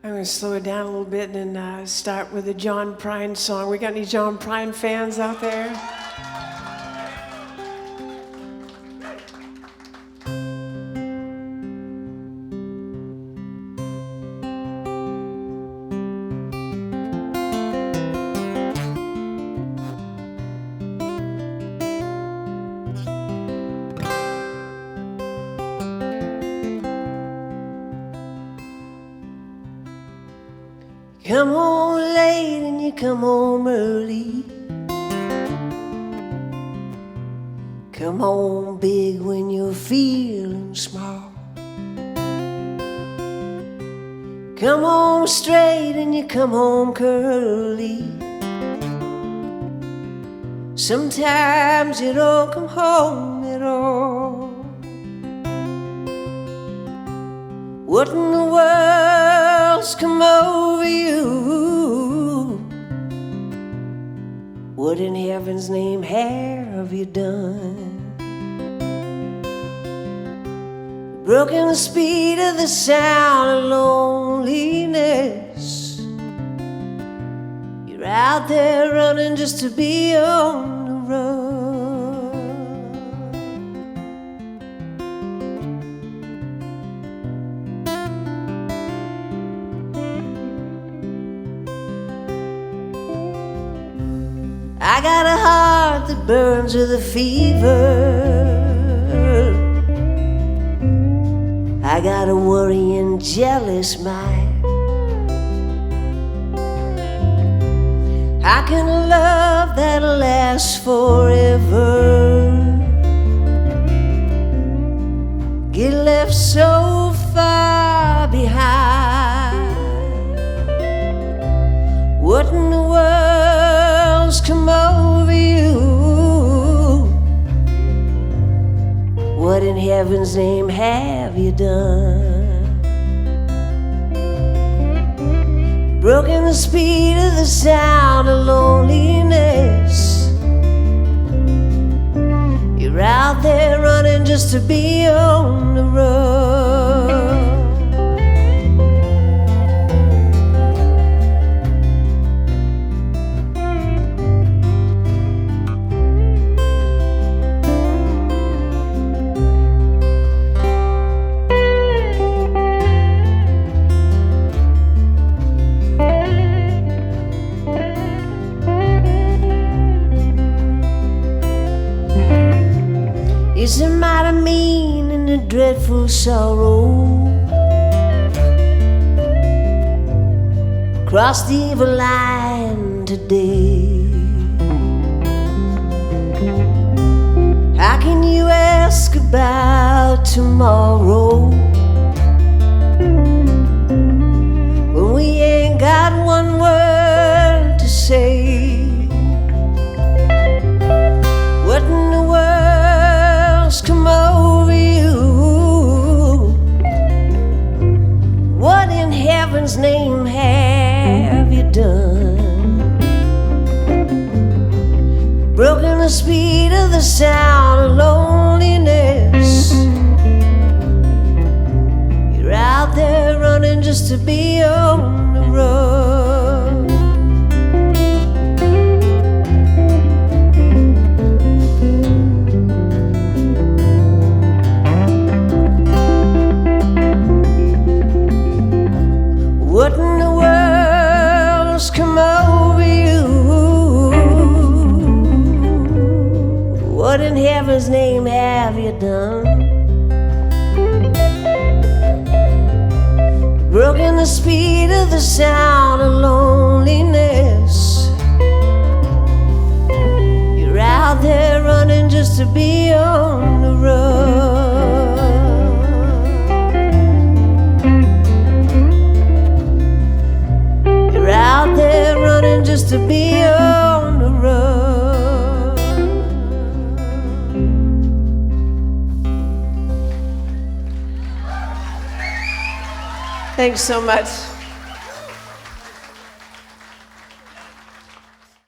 I'm going to slow it down a little bit and start with a John Prine song. We got any John Prine fans out there? Come home late and you come home early. Come home big when you're feeling small. Come home straight and you come home curly. Sometimes you don't come home at all. What in the world's come over you? What in heaven's name have you done? Broken the speed of the sound of loneliness. You're out there running just to be on the run. I got a heart that burns with a fever. I got a worrying, jealous mind. How can a love that'll last forever get left so far behind? What in the world's come over you? What in heaven's name have you done? Broken the speed of the sound of loneliness. You're out there running just to be on the road. Is it mighty mean and a dreadful sorrow? Cross the evil line today. How can you ask about tomorrow when we ain't got one word to say? What in the world's come over you? What in heaven's name have you done? Broken the speed of the sound of loneliness. You're out there running just to be on the road. What in the world's come over you? What in heaven's name have you done? Broken the speed of the sound of loneliness. You're out there running just to be on the road. Out there running just to be on the road. Thanks so much.